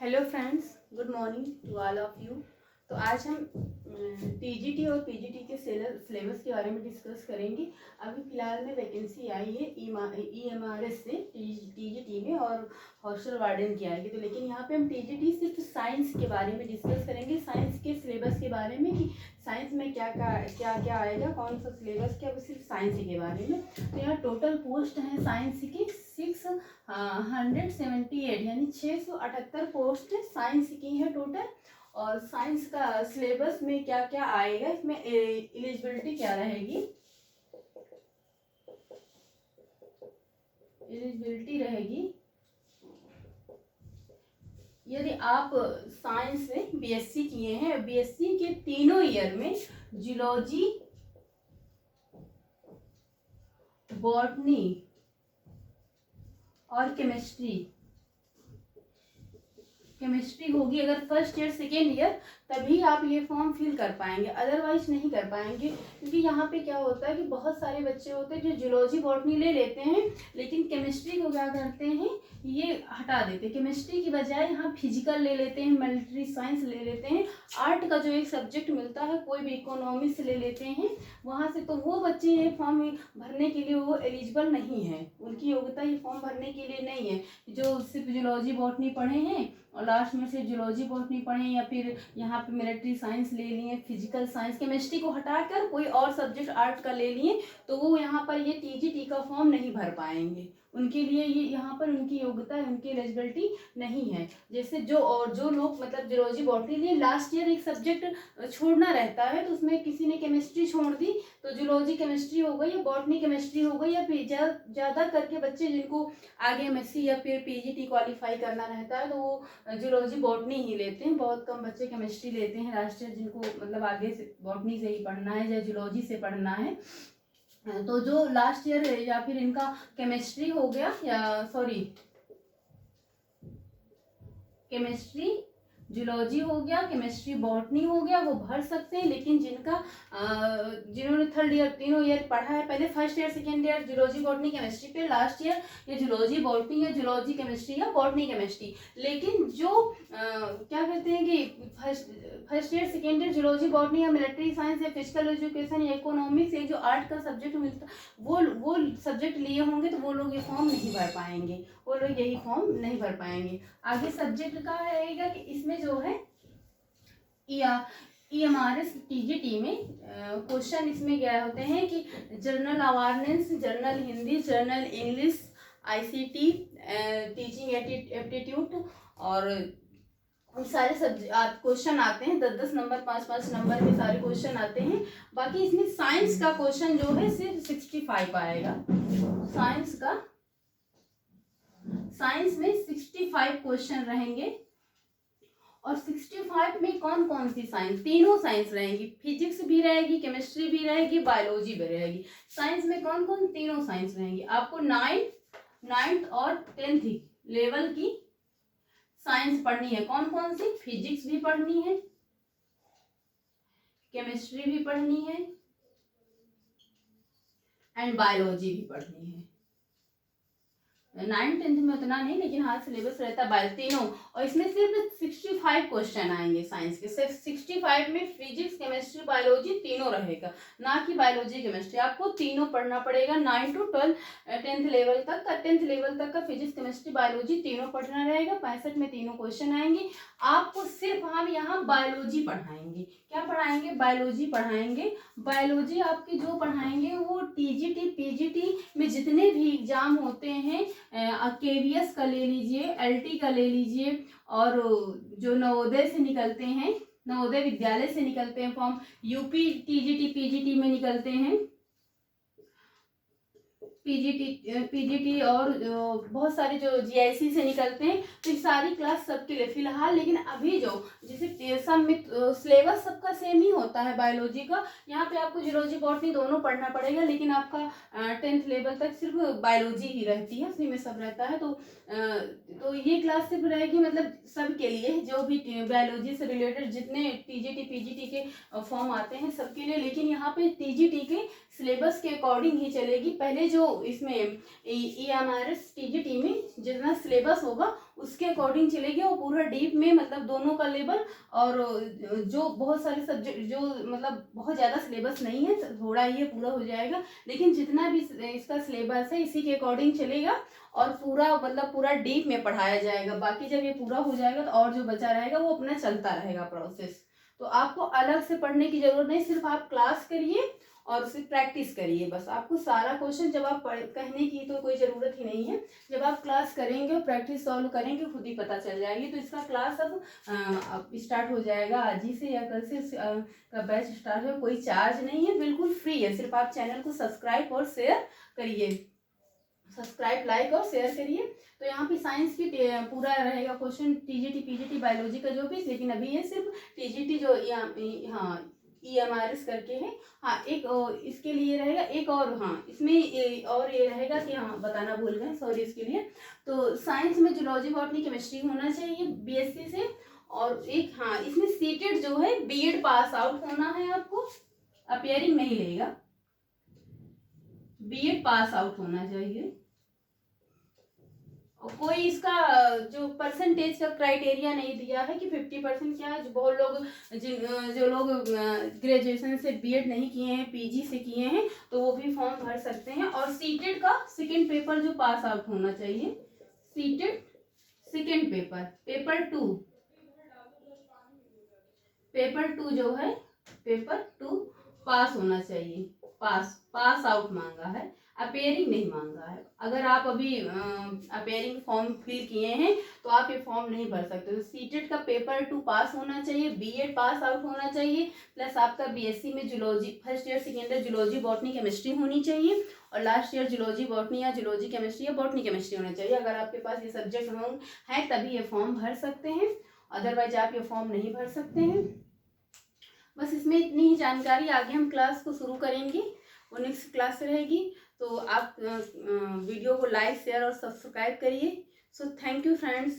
Hello friends, good morning to all of you. तो आज हम टीजीटी और पीजीटी के सिलेबस के बारे में डिस्कस करेंगे। अभी फ़िलहाल में वैकेंसी आई है ईएमआरएस से टीजीटी में और हॉस्टल वार्डन की आएगी। तो लेकिन यहाँ पे हम टीजीटी सिर्फ साइंस के बारे में डिस्कस करेंगे, साइंस के सिलेबस के बारे में कि साइंस में क्या क्या आएगा, कौन सा सिलेबस क्या, सिर्फ साइंस के बारे में। तो यहाँ टोटल पोस्ट हैं साइंस की 678 यानी 678 पोस्ट साइंस की है टोटल। और साइंस का सिलेबस में क्या क्या आएगा, इसमें एलिजिबिलिटी क्या रहेगी। एलिजिबिलिटी रहेगी यदि आप साइंस में बीएससी किए हैं, बीएससी के तीनों ईयर में जूलॉजी, बॉटनी और केमिस्ट्री होगी अगर फर्स्ट ईयर सेकेंड ईयर, तभी आप ये फॉर्म फिल कर पाएंगे, अदरवाइज नहीं कर पाएंगे। क्योंकि यहाँ पे क्या होता है कि बहुत सारे बच्चे होते हैं जो जूलॉजी बॉटनी ले लेते हैं, लेकिन केमिस्ट्री को क्या करते हैं, ये हटा देते हैं। केमिस्ट्री की बजाय यहाँ फिजिकल ले लेते हैं, मिलिट्री साइंस ले लेते हैं, आर्ट का जो एक सब्जेक्ट मिलता है, कोई भी इकोनॉमिक्स ले लेते हैं वहाँ से। तो वो बच्चे ये फॉर्म भरने के लिए वो एलिजिबल नहीं है, उनकी योग्यता ये फॉर्म भरने के लिए नहीं है। जो सिर्फ जूलॉजी बॉटनी पढ़े हैं और लास्ट में से जूलॉजी बॉटनी पढ़े, या फिर यहाँ पे मिलिट्री साइंस ले लिए, फिजिकल साइंस, केमिस्ट्री को हटाकर कोई और सब्जेक्ट आर्ट का ले लिए, तो वो यहाँ पर ये टीजीटी का फॉर्म नहीं भर पाएंगे। उनके लिए ये यहाँ पर उनकी योग्यता, उनकी एलिजिबिलिटी नहीं है। जैसे जो लोग मतलब जूलॉजी बॉटनी लिए, लास्ट ईयर एक सब्जेक्ट छोड़ना रहता है, तो उसमें किसी ने केमिस्ट्री छोड़ दी तो जूलॉजी केमिस्ट्री हो गई या बॉटनी केमिस्ट्री हो गई, या फिर ज़्यादा करके बच्चे जिनको आगे एमएससी या फिर पीजीटी क्वालिफाई करना रहता है तो वो जूलॉजी बॉटनी ही लेते हैं। बहुत कम बच्चे केमिस्ट्री लेते हैं लास्ट ईयर, जिनको मतलब आगे से बॉटनी से ही पढ़ना है या जूलॉजी से पढ़ना है। तो जो लास्ट ईयर है या फिर इनका केमिस्ट्री हो गया, या सॉरी केमिस्ट्री जूलॉजी हो गया, केमिस्ट्री बॉटनी हो गया, वो भर सकते हैं। लेकिन जिन्होंने थर्ड ईयर तीनों ईयर पढ़ा है, पहले first year second year zoology botany chemistry, फिर लास्ट ईयर या जूलॉजी बॉटनी या जूलॉजी केमिस्ट्री या बॉटनी केमिस्ट्री। लेकिन जो क्या कहते हैं कि first year second year zoology botany या मिलिट्री साइंस या फिजिकल एजुकेशन या इकोनॉमिक्स, ये जो आर्ट का सब्जेक्ट मिलता वो सब्जेक्ट लिए होंगे, तो वो लोग ये फॉर्म नहीं भर पाएंगे, वो लोग यही फॉर्म नहीं भर पाएंगे। आगे सब्जेक्ट का रहेगा कि इसमें जो है ईएमआरएस टीजीटी में क्वेश्चन इसमें क्या होते हैं कि general awareness, general Hindi, general English, ICT, teaching aptitude और सारे क्वेश्चन आते हैं। 10-10 नंबर, 5-5 नंबर के सारे क्वेश्चन आते हैं। बाकी इसमें साइंस का क्वेश्चन जो है सिर्फ 65 आएगा। साइंस में 65 क्वेश्चन रहेंगे। और 65 में कौन कौन सी साइंस, तीनों साइंस रहेंगी, फिजिक्स भी रहेगी, केमिस्ट्री भी रहेगी, बायोलॉजी भी रहेगी। साइंस में कौन कौन तीनों साइंस रहेंगी। आपको 9th और 10th लेवल की साइंस पढ़नी है। कौन कौन सी, फिजिक्स भी पढ़नी है, केमिस्ट्री भी पढ़नी है एंड बायोलॉजी भी पढ़नी है। 9th-10th में उतना नहीं, लेकिन हाँ सिलेबस रहता है बायो तीनों। और इसमें सिर्फ 65 क्वेश्चन आएंगे साइंस के। सिर्फ 65 में फिजिक्स, केमिस्ट्री, बायोलॉजी तीनों रहेगा, ना कि बायोलॉजी केमिस्ट्री। आपको तीनों पढ़ना पड़ेगा 9 to 10th लेवल तक का। 10th लेवल तक का फिजिक्स, केमिस्ट्री, बायोलॉजी तीनों पढ़ना रहेगा। 65 में तीनों क्वेश्चन आएंगे। आपको सिर्फ हम यहाँ बायोलॉजी पढ़ाएंगे। क्या पढ़ाएंगे, बायोलॉजी पढ़ाएंगे। बायोलॉजी आपकी जो पढ़ाएंगे वो टीजीटी पीजीटी में जितने भी एग्जाम होते हैं, केवीएस का ले लीजिए, एलटी का ले लीजिए, और जो नवोदय से निकलते हैं, नवोदय विद्यालय से निकलते हैं फॉर्म, यूपी टीजीटी पीजीटी में निकलते हैं, पीजीटी और बहुत सारे जो जीआईसी से निकलते हैं। तो ये सारी क्लास सबके लिए फिलहाल। लेकिन अभी जो जैसे सब में सिलेबस सबका सेम ही होता है बायोलॉजी का। यहाँ पे आपको जूलॉजी बॉटनी दोनों पढ़ना पड़ेगा, लेकिन आपका 10th लेवल तक सिर्फ बायोलॉजी ही रहती है, उसी में सब रहता है। तो ये क्लास सिर्फ रहेगी मतलब सबके लिए, जो भी बायोलॉजी से रिलेटेड जितने टीजीटी पीजीटी के फॉर्म आते हैं सबके लिए। लेकिन यहाँ पे टीजीटी के सिलेबस के अकॉर्डिंग ही चलेगी। पहले जो इसमें EMRS TGT में जितना सिलेबस होगा उसके अकॉर्डिंग चलेगी, और पूरा डीप में मतलब दोनों का लेवल, और जो बहुत सारे सब्जेक्ट जो मतलब बहुत ज़्यादा सिलेबस नहीं है, थोड़ा ही पूरा हो जाएगा, लेकिन जितना भी इसका सिलेबस है इसी के अकॉर्डिंग चलेगा, और पूरा मतलब पूरा डीप में पढ़ाया जाएगा। बाकी जब ये पूरा हो जाएगा तो और जो बचा रहेगा वो अपना चलता रहेगा प्रोसेस। तो आपको अलग से पढ़ने की जरूरत नहीं, सिर्फ आप क्लास करिए और उसे प्रैक्टिस करिए बस। आपको सारा क्वेश्चन जब आप कहने की तो कोई ज़रूरत ही नहीं है, जब आप क्लास करेंगे और प्रैक्टिस सॉल्व करेंगे खुद ही पता चल जाएगी। तो इसका क्लास अब स्टार्ट हो जाएगा आज ही से या कल से का बैच स्टार्ट हो, कोई चार्ज नहीं है, बिल्कुल फ्री है। सिर्फ आप चैनल को सब्सक्राइब और शेयर करिए, सब्सक्राइब लाइक और शेयर करिए। तो यहाँ पे साइंस की पूरा रहेगा क्वेश्चन, TGT PGT बायोलॉजी का जो भी, लेकिन अभी ये सिर्फ TGT जो हाँ EMRS करके है। हाँ एक इसके लिए रहेगा एक, और हाँ इसमें और ये रहेगा कि हाँ बताना भूल गए, सॉरी इसके लिए। तो साइंस में जूलॉजी बॉटनी केमिस्ट्री होना चाहिए BSc से, और एक हाँ इसमें सीटेड जो है B.Ed पास आउट होना है आपको, अपियरिंग नहीं लेगा, B.Ed पास आउट होना चाहिए। कोई इसका जो परसेंटेज का क्राइटेरिया नहीं दिया है कि 50% क्या है। जो बहुत लोग जो लोग ग्रेजुएशन से B.Ed नहीं किए हैं, PG से किए हैं, तो वो भी फॉर्म भर सकते हैं। और सीटेड का सेकंड पेपर जो पास आउट होना चाहिए, seated second paper, paper two जो है पेपर 2 पास होना चाहिए, पास आउट मांगा है, अपेयरिंग नहीं मांगा है। अगर आप अभी अपेयरिंग फॉर्म फिल किए हैं तो आप ये फॉर्म नहीं भर सकते। तो सीटेड का पेपर 2 पास होना चाहिए, B.Ed पास आउट होना चाहिए, प्लस आपका BSc में zoology first year second year zoology botany chemistry होनी चाहिए, और लास्ट ईयर जूलॉजी बॉटनी या जूलॉजी केमिस्ट्री या बॉटनी केमिस्ट्री होना चाहिए। अगर आपके पास ये सब्जेक्ट हैं तभी ये फॉर्म भर सकते हैं, अदरवाइज आप ये फॉर्म नहीं भर सकते हैं। बस इसमें इतनी ही जानकारी। आगे हम क्लास को शुरू करेंगे, वो नेक्स्ट क्लास रहेगी। तो आप वीडियो को लाइक शेयर और सब्सक्राइब करिए। So thank you friends.